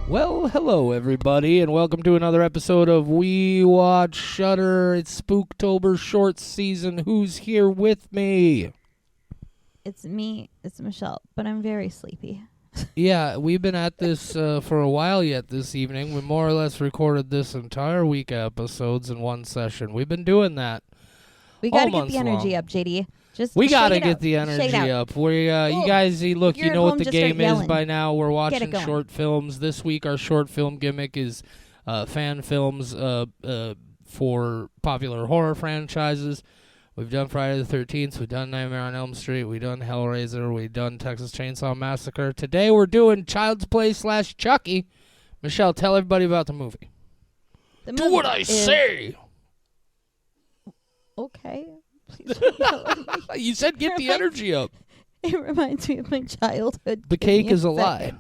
Well, hello everybody, and welcome to another episode of We Watch Shudder. It's Spooktober short season. Who's here with me? It's me. It's Michelle, but I'm very sleepy. Yeah, we've been at this for a while yet this evening. We more or less recorded this entire week episodes in one session. We've been doing that. We gotta get the energy up, JD. We gotta get out. the energy up. We, you guys, look, you know what the game is by now. We're watching short films. This week, our short film gimmick is fan films for popular horror franchises. We've done Friday the 13th. We've done Nightmare on Elm Street. We've done Hellraiser. We've done Texas Chainsaw Massacre. Today, we're doing Child's Play / Chucky. Michelle, tell everybody about the movie. Do what I say. Okay. You said get the energy up. It reminds me of my childhood. The cake is a lie.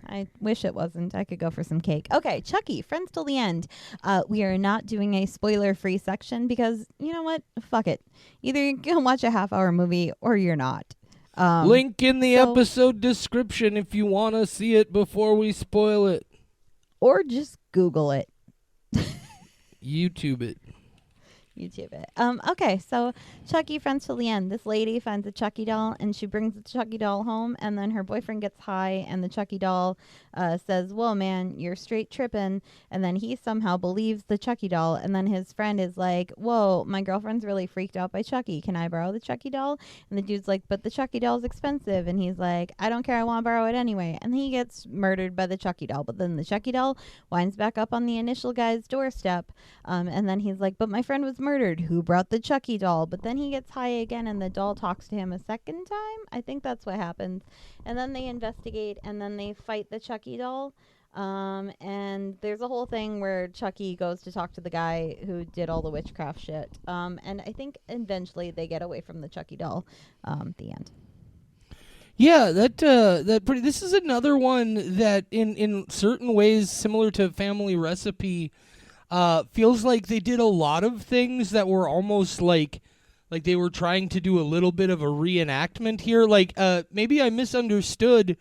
I wish it wasn't. I could go for some cake. Okay, Chucky, friends till the end. We are not doing a spoiler-free section because, you know what? Fuck it. Either you're going to watch a half-hour movie or you're not. Link in the episode description if you want to see it before we spoil it. Or just Google it. YouTube it. Okay, so Chucky, friends till the end. This lady finds a Chucky doll, and she brings the Chucky doll home, and then her boyfriend gets high, and the Chucky doll says, whoa, man, you're straight tripping, and then he somehow believes the Chucky doll, and then his friend is like, whoa, my girlfriend's really freaked out by Chucky. Can I borrow the Chucky doll? And the dude's like, but the Chucky doll's expensive, and he's like, I don't care, I want to borrow it anyway, and he gets murdered by the Chucky doll, but then the Chucky doll winds back up on the initial guy's doorstep, and then he's like, but my friend was murdered. Who brought the Chucky doll? But then he gets high again and the doll talks to him a second time. I think that's what happens. And then they investigate and then they fight the Chucky doll. And there's a whole thing where Chucky goes to talk to the guy who did all the witchcraft shit. And I think eventually they get away from the Chucky doll. The end. Yeah, this is another one that in certain ways similar to Family Recipe. Feels like they did a lot of things that were almost like they were trying to do a little bit of a reenactment here. Like maybe I misunderstood,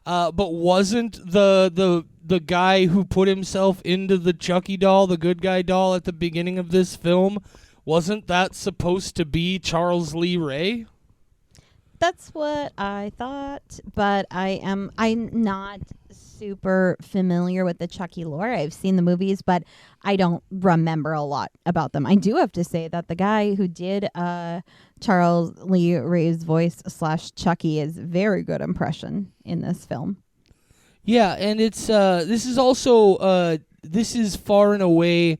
but wasn't the guy who put himself into the Chucky doll, the good guy doll at the beginning of this film, wasn't that supposed to be Charles Lee Ray? That's what I thought, but I'm not super familiar with the Chucky lore. I've seen the movies, but I don't remember a lot about them. I do have to say that the guy who did Charles Lee Ray's voice / Chucky is very good impression in this film. Yeah, and it's this is also this is far and away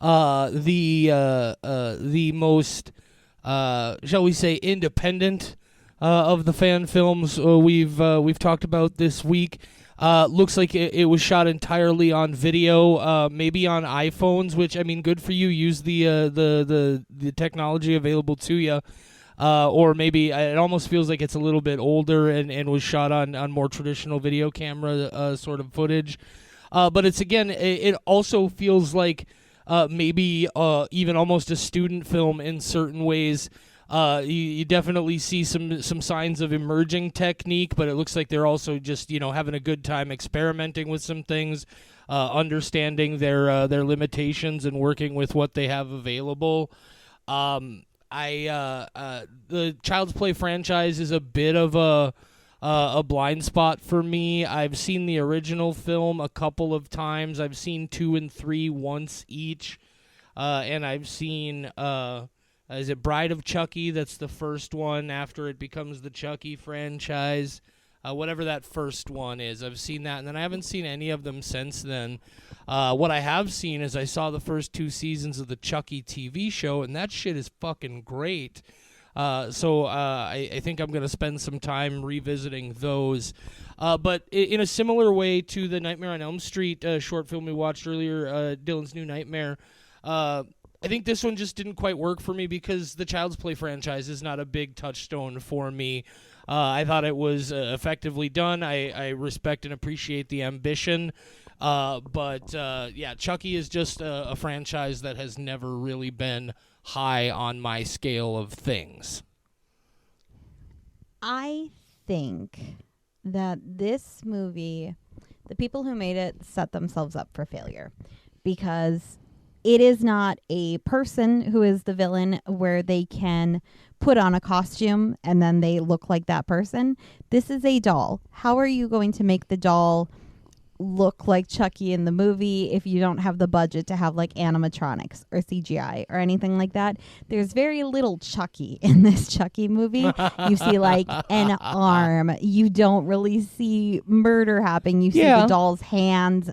the most shall we say independent of the fan films we've talked about this week. Looks like it was shot entirely on video, maybe on iPhones, which I mean, good for you. Use the technology available to you, or maybe it almost feels like it's a little bit older and was shot on more traditional video camera sort of footage. But it's again, it also feels like maybe even almost a student film in certain ways. You definitely see some signs of emerging technique, but it looks like they're also just having a good time experimenting with some things, understanding their limitations and working with what they have available. The Child's Play franchise is a bit of a blind spot for me. I've seen the original film a couple of times. I've seen 2 and 3 once each, and I've seen. Is it Bride of Chucky? That's the first one after it becomes the Chucky franchise. Whatever that first one is. I've seen that, and then I haven't seen any of them since then. What I have seen is I saw the first 2 seasons of the Chucky TV show, and that shit is fucking great. So I think I'm going to spend some time revisiting those. But in a similar way to the Nightmare on Elm Street short film we watched earlier, Dylan's New Nightmare, I think this one just didn't quite work for me because the Child's Play franchise is not a big touchstone for me. I thought it was effectively done. I respect and appreciate the ambition. But Chucky is just a franchise that has never really been high on my scale of things. I think that this movie, the people who made it set themselves up for failure, because it is not a person who is the villain where they can put on a costume and then they look like that person. This is a doll. How are you going to make the doll look like Chucky in the movie if you don't have the budget to have like animatronics or CGI or anything like that? There's very little Chucky in this Chucky movie. You see like an arm. You don't really see murder happen. You see the doll's hands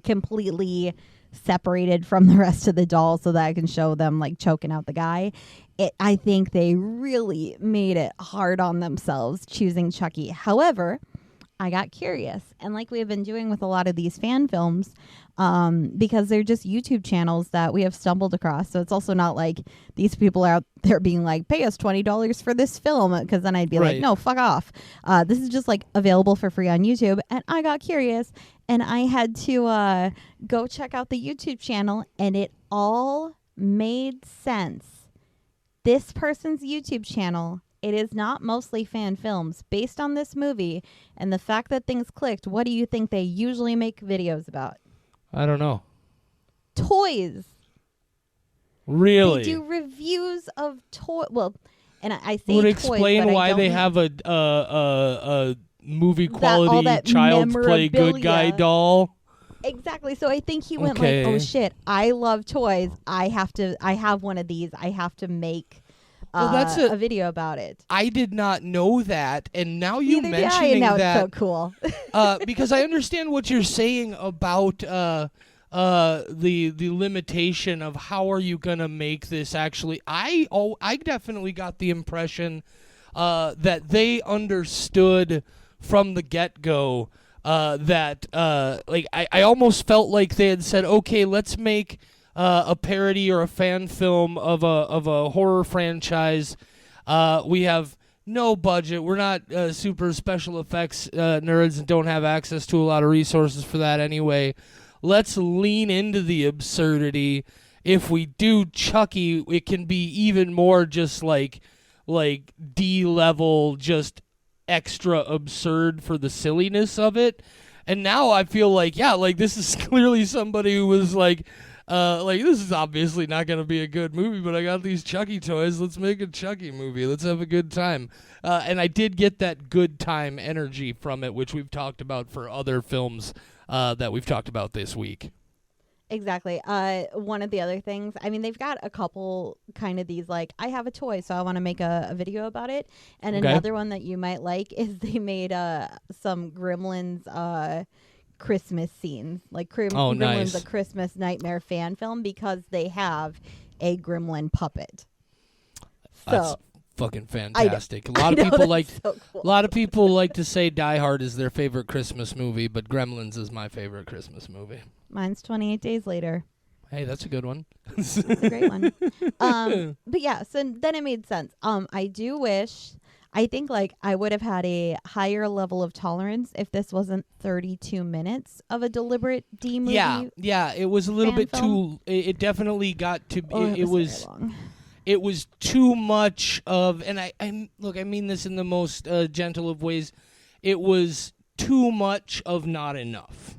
completely separated from the rest of the doll so that I can show them like choking out the guy. I think they really made it hard on themselves choosing Chucky. However, I got curious, and like we have been doing with a lot of these fan films, because they're just YouTube channels that we have stumbled across. So it's also not like these people are out there being like, pay us $20 for this film, because then I'd be like, no, fuck off. This is just like available for free on YouTube. And I got curious, and I had to go check out the YouTube channel, and it all made sense. This person's YouTube channel, it is not mostly fan films. Based on this movie and the fact that things clicked, what do you think they usually make videos about? I don't know. Toys. Really? They do reviews of toys. Well, and I say would toys, explain but why they have a movie quality Child's Play good guy doll. Exactly. So I think he went like, oh shit, I love toys. I have one of these. I have to make that's a video about it. I did not know that, and now you Neither mentioning did I, and now that, it's so cool. because I understand what you're saying about the limitation of how are you gonna make this actually. I definitely got the impression that they understood from the get-go that like I almost felt like they had said, okay, let's make a parody or a fan film of a horror franchise. We have no budget. We're not super special effects nerds and don't have access to a lot of resources for that anyway. Let's lean into the absurdity. If we do Chucky, it can be even more just like D-level, just extra absurd for the silliness of it. And now I feel like, this is clearly somebody who was like this is obviously not going to be a good movie, but I got these Chucky toys. Let's make a Chucky movie. Let's have a good time. And I did get that good time energy from it, which we've talked about for other films that we've talked about this week. Exactly. One of the other things, I mean, they've got a couple kind of these, like, I have a toy, so I want to make a video about it. And another one that you might like is they made some Gremlins Christmas scenes, like Gremlins, nice. a Christmas Nightmare fan film, because they have a Gremlin puppet. So that's fucking fantastic. A lot of people like to say Die Hard is their favorite Christmas movie, but Gremlins is my favorite Christmas movie. Mine's 28 Days Later. Hey, that's a good one. It's a great one. But yeah, so then it made sense. I think like I would have had a higher level of tolerance if this wasn't 32 minutes of a deliberate D movie. Yeah, it was a little bit film. too. It definitely got to. It was very long. It was too much of, and I mean this in the most gentle of ways. It was too much of not enough.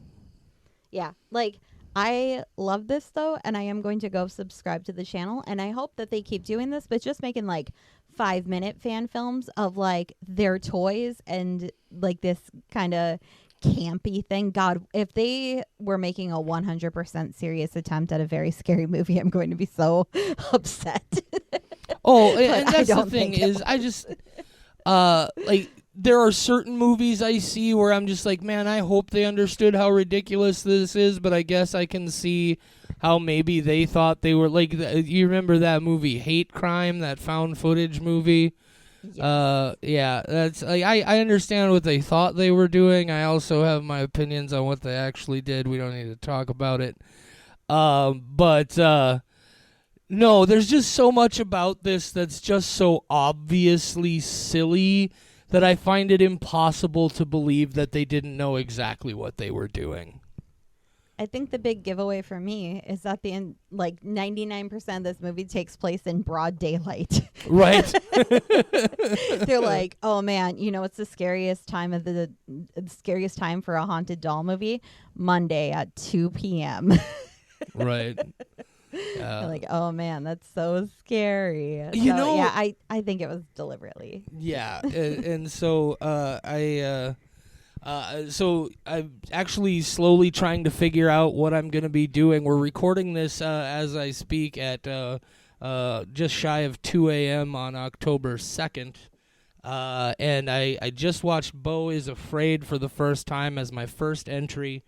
Yeah, like I love this though, and I am going to go subscribe to the channel, and I hope that they keep doing this, but just making like 5-minute fan films of like their toys and like this kind of campy thing. God, if they were making a 100% serious attempt at a very scary movie, I'm going to be so upset. And that's the thing is, I just like there are certain movies I see where I'm just like, man, I hope they understood how ridiculous this is, but I guess I can see how maybe they thought they were like, you remember that movie Hate Crime, that found footage movie? Yes. That's like, I understand what they thought they were doing. I also have my opinions on what they actually did. We don't need to talk about it. But no, there's just so much about this that's just so obviously silly that I find it impossible to believe that they didn't know exactly what they were doing. I think the big giveaway for me is that 99% of this movie takes place in broad daylight. Right. They're like, oh man, it's the scariest time of the scariest time for a haunted doll movie, Monday at 2 p.m. Right. You're like, oh man, that's so scary. Yeah, I think it was deliberately. Yeah, and so so I'm actually slowly trying to figure out what I'm going to be doing. We're recording this as I speak at just shy of 2 a.m. on October 2nd. And I just watched Beau is Afraid for the first time as my first entry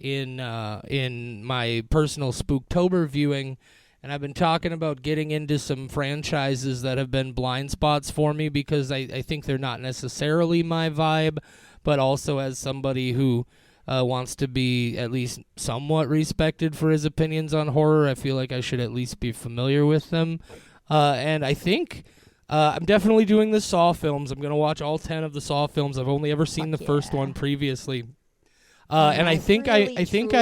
in my personal Spooktober viewing. And I've been talking about getting into some franchises that have been blind spots for me because I think they're not necessarily my vibe, but also as somebody who wants to be at least somewhat respected for his opinions on horror, I feel like I should at least be familiar with them. And I think I'm definitely doing the Saw films. I'm going to watch all 10 of the Saw films. I've only ever seen the first one previously. And I think I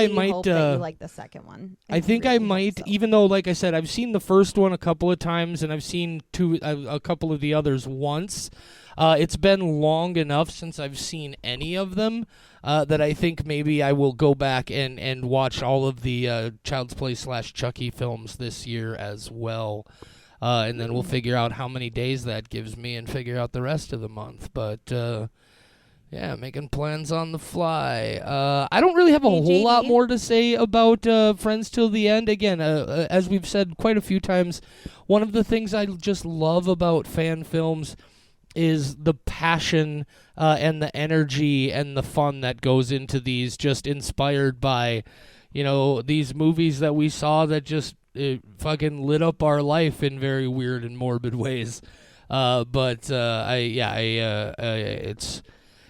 might hope that you like the second one. I think really I might, so. even though, like I said, I've seen the first one a couple of times and I've seen a couple of the others once. It's been long enough since I've seen any of them that I think maybe I will go back and watch all of the Child's Play / Chucky films this year as well. And then we'll figure out how many days that gives me and figure out the rest of the month. But yeah, making plans on the fly. I don't really have a whole lot more to say about Friends Till the End. Again, as we've said quite a few times, one of the things I just love about fan films is the passion and the energy and the fun that goes into these, just inspired by, these movies that we saw that just fucking lit up our life in very weird and morbid ways.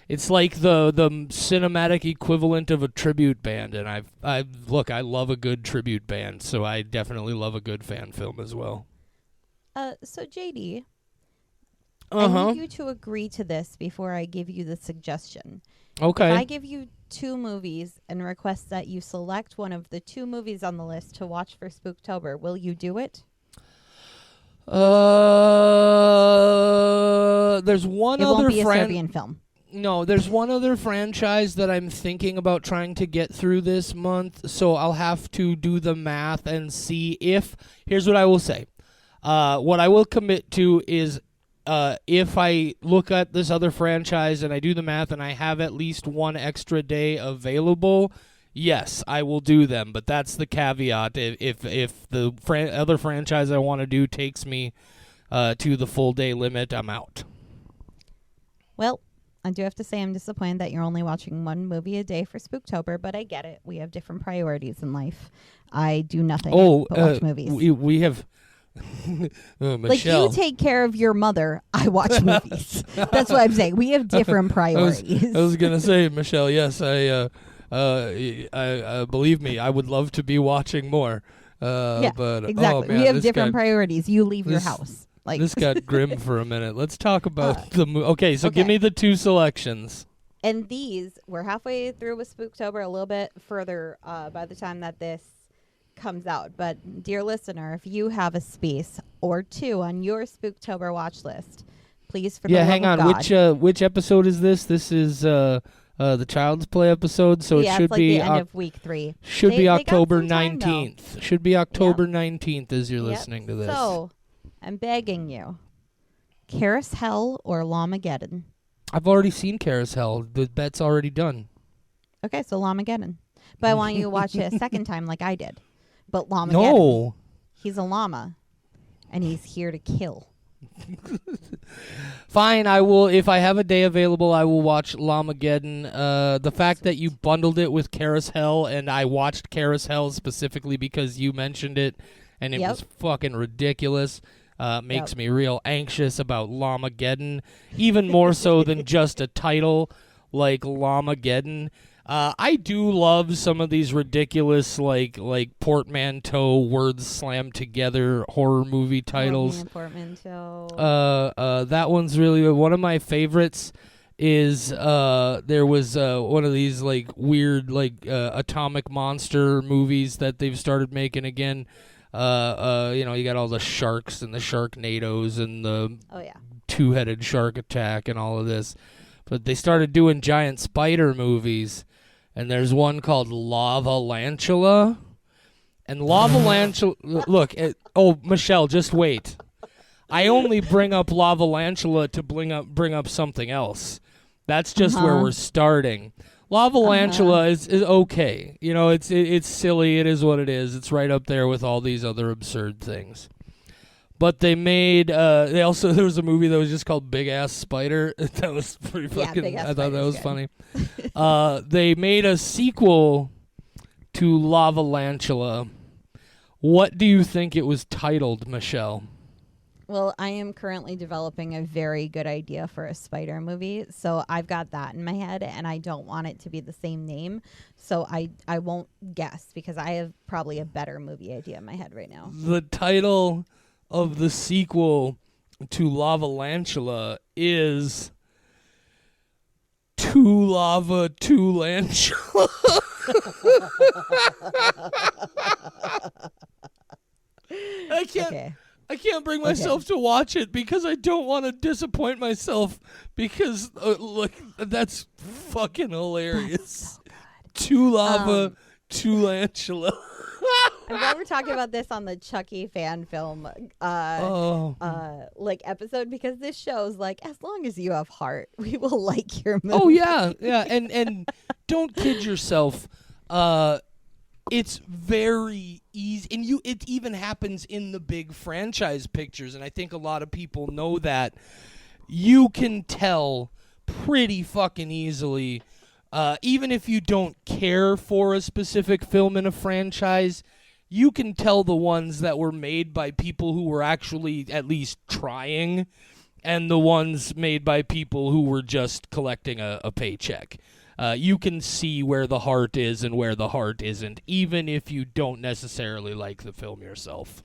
It's like the cinematic equivalent of a tribute band, and I love a good tribute band, so I definitely love a good fan film as well. So JD, I need you to agree to this before I give you the suggestion. Okay. If I give you 2 movies and request that you select one of the 2 movies on the list to watch for Spooktober, will you do it? There's one it other won't be a Serbian film. No, there's one other franchise that I'm thinking about trying to get through this month, so I'll have to do the math and see if... Here's what I will say. What I will commit to is if I look at this other franchise and I do the math and I have at least one extra day available, yes, I will do them. But that's the caveat. If the other franchise I want to do takes me to the full day limit, I'm out. Well, I do have to say I'm disappointed that you're only watching one movie a day for Spooktober, but I get it. We have different priorities in life. I do nothing but watch movies. We have... Michelle. Like, you take care of your mother, I watch movies. That's what I'm saying. We have different priorities. I was gonna say, Michelle, yes, I believe me, I would love to be watching more. Yeah, but exactly. Oh, man, we have different priorities. You leave your house. Like, this got grim for a minute. Let's talk about the movie. Okay, so give me the 2 selections. And these, we're halfway through with Spooktober, a little bit further by the time that this comes out. But dear listener, if you have a space or 2 on your Spooktober watch list, please, for the love hang on. of God. Which episode is this? This is the Child's Play episode, so it should it's like be the end of week 3. Should be October they got some time, 19th. Should be October 19th as you're listening to this. So, I'm begging you, Carousel or Lamageddon? I've already seen Carousel. The bet's already done. Okay, so Lamageddon. But I want you to watch it a second time like I did. But Lamageddon. No. He's a llama, and he's here to kill. Fine, I will. If I have a day available, I will watch Lamageddon. The fact that you bundled it with Carousel, and I watched Carousel specifically because you mentioned it, and it was fucking ridiculous, makes me real anxious about Lamageddon, even more so than just a title like Lamageddon. I do love some of these ridiculous, like portmanteau words slammed together horror movie titles. Portmanteau. That one's really one of my favorites. is there was one of these like weird like atomic monster movies that they've started making again. You got all the sharks and the Sharknadoes and the two-headed shark attack and all of this. But they started doing giant spider movies, and there's one called Lava-Lantula. And Lava-Lantula, look, Michelle, just wait. I only bring up Lava-Lantula to bring up something else. That's just where we're starting. Lava-Lantula is okay. It's silly. It is what it is. It's right up there with all these other absurd things. But they made, there was a movie that was just called Big Ass Spider. That was pretty fucking, I thought that was funny. They made a sequel to Lava-Lantula. What do you think it was titled, Michelle? Well, I am currently developing a very good idea for a spider movie, so I've got that in my head, and I don't want it to be the same name, so I won't guess, because I have probably a better movie idea in my head right now. The title of the sequel to Lava-Lantula is Two Lava, Two Lantula. I can't bring myself to watch it because I don't want to disappoint myself because, look, that's fucking hilarious. That's so good. Two Lava, Two Lantula. I'm glad we're talking about this on the Chucky fan film episode, because this shows as long as you have heart, we will like your movie. Oh yeah, and don't kid yourself. It's very easy, and it even happens in the big franchise pictures, and I think a lot of people know that. You can tell pretty fucking easily, even if you don't care for a specific film in a franchise, you can tell the ones that were made by people who were actually at least trying, and the ones made by people who were just collecting a paycheck. You can see where the heart is and where the heart isn't, even if you don't necessarily like the film yourself.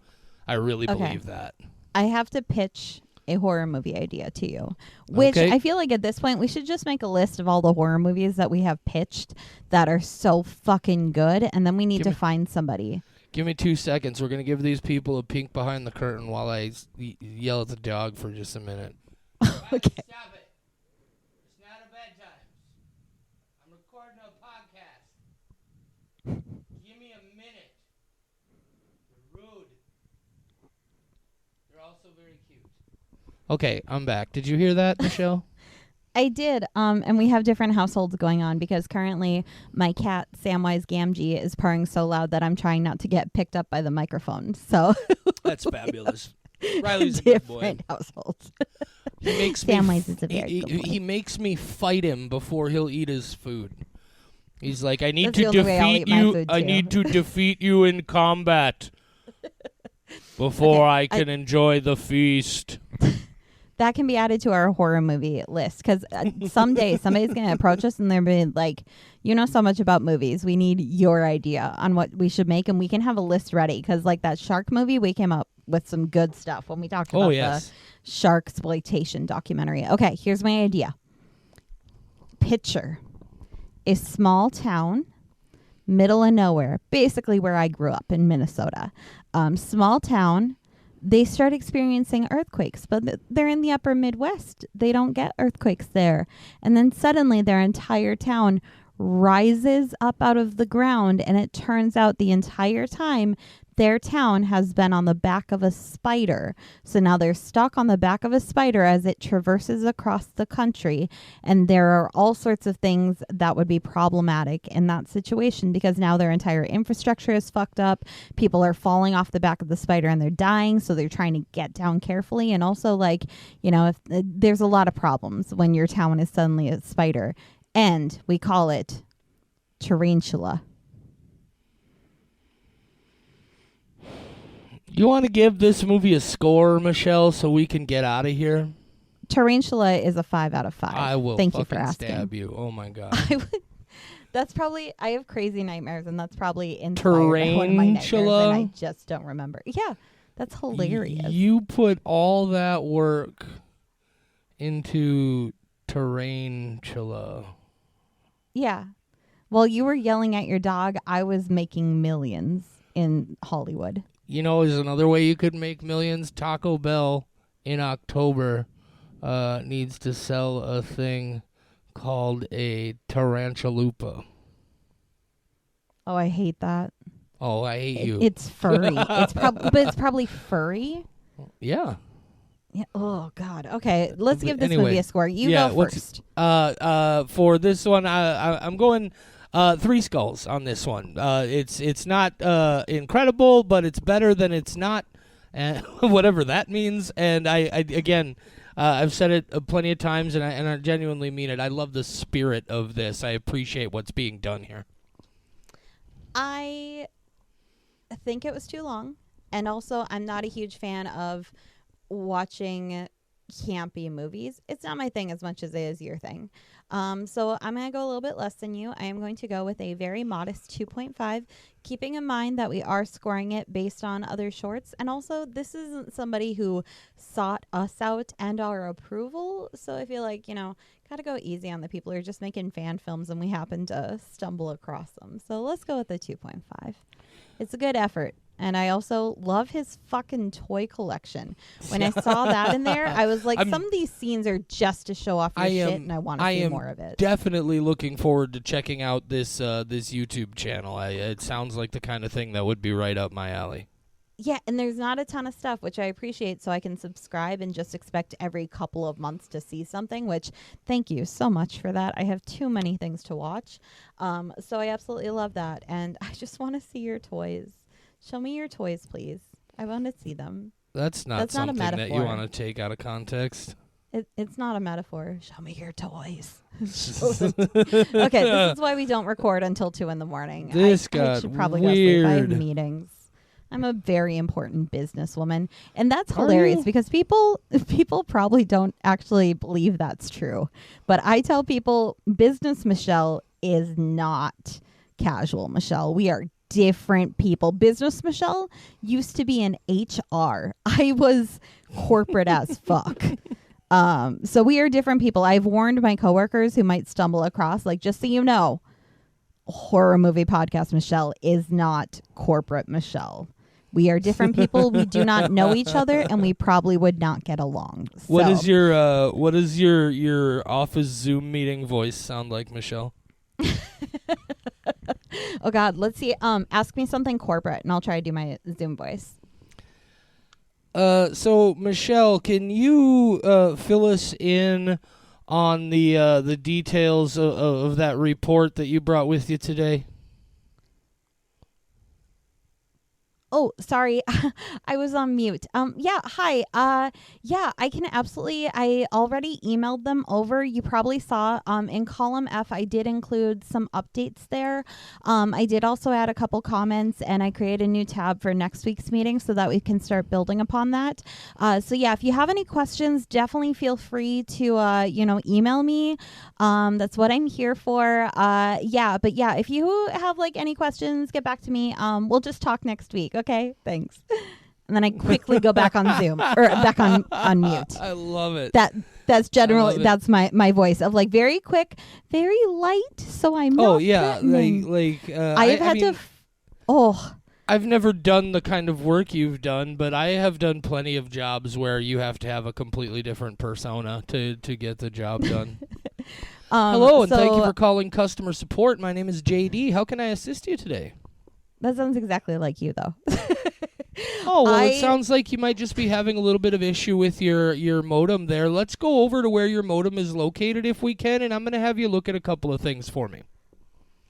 I really believe that. I have to pitch a horror movie idea to you, which I feel like at this point we should just make a list of all the horror movies that we have pitched that are so fucking good, and then we need to find somebody. Give me 2 seconds. We're going to give these people a peek behind the curtain while I yell at the dog for just a minute. Okay. Stop it. It's not a bedtime. I'm recording a podcast. Give me a minute. You're rude. You're also very cute. Okay, I'm back. Did you hear that, Michelle? I did, and we have different households going on because currently my cat, Samwise Gamgee, is purring so loud that I'm trying not to get picked up by the microphone. So that's fabulous. Riley's a good boy. Different households. He makes Samwise is a very good boy. He makes me fight him before he'll eat his food. He's like, I need That's to the only way I'll defeat eat my you. food, I too. need to defeat you in combat before I can enjoy the feast. That can be added to our horror movie list, because someday somebody's going to approach us and they're be like, you know so much about movies. We need your idea on what we should make, and we can have a list ready, because like that shark movie, we came up with some good stuff when we talked about the shark exploitation documentary. Okay, here's my idea. Picture a small town, middle of nowhere, basically where I grew up in Minnesota. Small town. They start experiencing earthquakes, but they're in the upper Midwest. They don't get earthquakes there. And then suddenly their entire town rises up out of the ground, and it turns out the entire time their town has been on the back of a spider. So now they're stuck on the back of a spider as it traverses across the country. And there are all sorts of things that would be problematic in that situation, because now their entire infrastructure is fucked up. People are falling off the back of the spider and they're dying. So they're trying to get down carefully. And also, like, you know, if there's a lot of problems when your town is suddenly a spider. And we call it tarantula. You want to give this movie a score, Michelle, so we can get out of here? Tarantula is a 5 out of 5. I will Thank you for asking. stab you. Oh, my God. That's probably... I have crazy nightmares, and that's probably inspired by one of my nightmares, and I just don't remember. Yeah, that's hilarious. You put all that work into Tarantula. Yeah. While you were yelling at your dog, I was making millions in Hollywood. You know, there's another way you could make millions. Taco Bell in October needs to sell a thing called a tarantalupa. Oh, I hate that. Oh, I hate you. It's furry. But it's probably furry. Yeah. Yeah. Oh God. Okay, let's give this Anyway, movie a score. You go first. For this one, I'm going 3 skulls on this one. It's not incredible, but it's better than it's not, and whatever that means. And I again, I've said it plenty of times, and I genuinely mean it. I love the spirit of this. I appreciate what's being done here. I think it was too long, and also I'm not a huge fan of watching campy movies. It's not my thing as much as it is your thing. So I'm going to go a little bit less than you. I am going to go with a very modest 2.5, keeping in mind that we are scoring it based on other shorts. And also, this isn't somebody who sought us out and our approval. So I feel like, got to go easy on the people who are just making fan films and we happen to stumble across them. So let's go with the 2.5. It's a good effort. And I also love his fucking toy collection. When I saw that in there, I was like, some of these scenes are just to show off your shit, and I want to see more of it. Definitely looking forward to checking out this YouTube channel. It sounds like the kind of thing that would be right up my alley. Yeah, and there's not a ton of stuff, which I appreciate, so I can subscribe and just expect every couple of months to see something, which thank you so much for that. I have too many things to watch. So I absolutely love that, and I just want to see your toys. Show me your toys, please. I want to see them. That's not something that you want to take out of context. It's not a metaphor. Show me your toys. Okay, this is why we don't record until 2 in the morning. This I got should probably weird. go sleep. I have meetings. I'm a very important businesswoman, and that's hilarious because people probably don't actually believe that's true. But I tell people, business Michelle is not casual Michelle. We are different people. Business Michelle used to be in HR. I was corporate as fuck. So we are different people. I've warned my coworkers who might stumble across, like, just so you know, horror movie podcast Michelle is not corporate Michelle. We are different people. We do not know each other, and we probably would not get along. What is your office Zoom meeting voice sound like, Michelle? Oh God, let's see. Ask me something corporate, and I'll try to do my Zoom voice. So Michelle, can you fill us in on the details of that report that you brought with you today? Oh, sorry. I was on mute. Yeah, hi. Yeah, I can absolutely, I already emailed them over. You probably saw in column F, I did include some updates there. I did also add a couple comments, and I created a new tab for next week's meeting so that we can start building upon that. So yeah, if you have any questions, definitely feel free to, email me. That's what I'm here for. Yeah, but yeah, if you have like any questions, get back to me. We'll just talk next week. Okay, thanks. And then I quickly go back on Zoom or back on mute. I love it. That's generally that's my voice of like very quick, very light. So I'm not. Oh yeah, threatening. I've never done the kind of work you've done, but I have done plenty of jobs where you have to have a completely different persona to get the job done. Hello, and thank you for calling customer support. My name is JD. How can I assist you today? That sounds exactly like you, though. Oh, well, it sounds like you might just be having a little bit of issue with your modem there. Let's go over to where your modem is located if we can, and I'm going to have you look at a couple of things for me.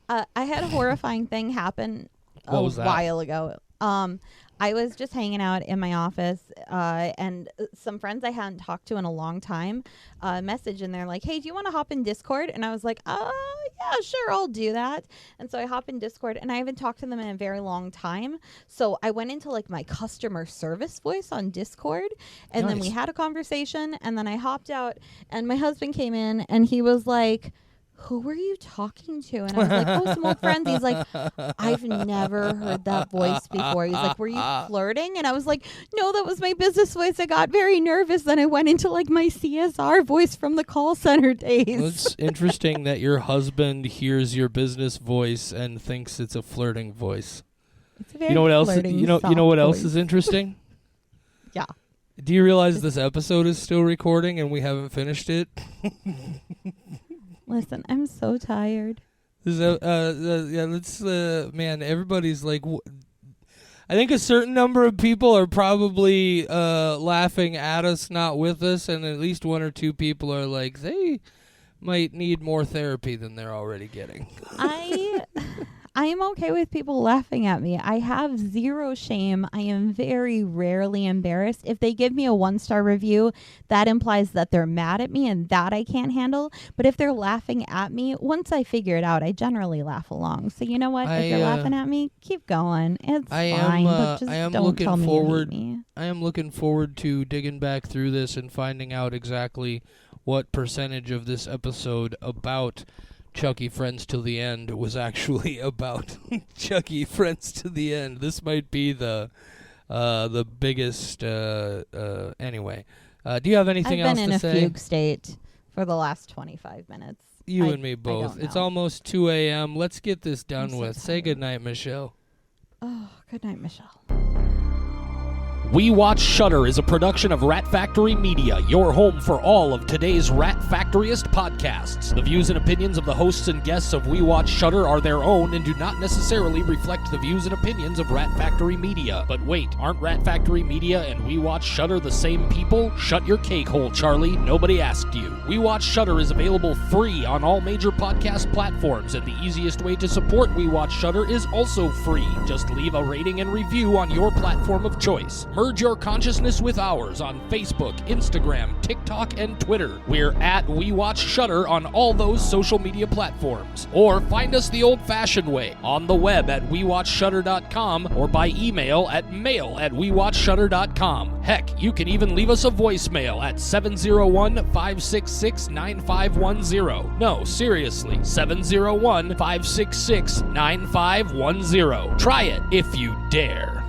I had a horrifying thing happen while ago. I was just hanging out in my office, and some friends I hadn't talked to in a long time messaged, and they're like, hey, do you want to hop in Discord? And I was like, yeah, sure, I'll do that. And so I hop in Discord, and I haven't talked to them in a very long time. So I went into like my customer service voice on Discord, and then we had a conversation, and then I hopped out, and my husband came in, and he was like, who were you talking to? And I was like, oh, some old friends. He's like, I've never heard that voice before. He's like, were you flirting? And I was like, no, that was my business voice. I got very nervous. Then I went into like my CSR voice from the call center days. Well, it's interesting that your husband hears your business voice and thinks it's a flirting voice. It's a very You know what else? flirting, You know what else soft is interesting? Yeah. Do you realize this episode is still recording and we haven't finished it? Listen, I'm so tired. Man, everybody's like, I think a certain number of people are probably laughing at us, not with us, and at least one or two people are like, they might need more therapy than they're already getting. I am okay with people laughing at me. I have zero shame. I am very rarely embarrassed. If they give me a 1-star review, that implies that they're mad at me and that I can't handle. But if they're laughing at me, once I figure it out, I generally laugh along. So you know what? If you're laughing at me, keep going. It's fine. But just don't tell me you hate me. I am looking forward to digging back through this and finding out exactly what percentage of this episode about Chucky Friends Till the End was actually about Chucky Friends to the End. This might be the biggest. Anyway, do you have anything else to say? I've been in a fugue state for the last 25 minutes. You and me both. It's almost 2 a.m. Let's get this done with. Say goodnight, Michelle. Oh, good night, Michelle. We Watch Shudder is a production of Rat Factory Media, your home for all of today's Rat Factoryist podcasts. The views and opinions of the hosts and guests of We Watch Shudder are their own and do not necessarily reflect the views and opinions of Rat Factory Media. But wait, aren't Rat Factory Media and We Watch Shudder the same people? Shut your cake hole, Charlie. Nobody asked you. We Watch Shudder is available free on all major podcast platforms, and the easiest way to support We Watch Shudder is also free. Just leave a rating and review on your platform of choice. Merge your consciousness with ours on Facebook, Instagram, TikTok, and Twitter. We're at We Watch Shudder on all those social media platforms. Or find us the old-fashioned way, on the web at wewatchshudder.com or by email at mail@wewatchshudder.com. Heck, you can even leave us a voicemail at 701-566-9510. No, seriously, 701-566-9510. Try it if you dare.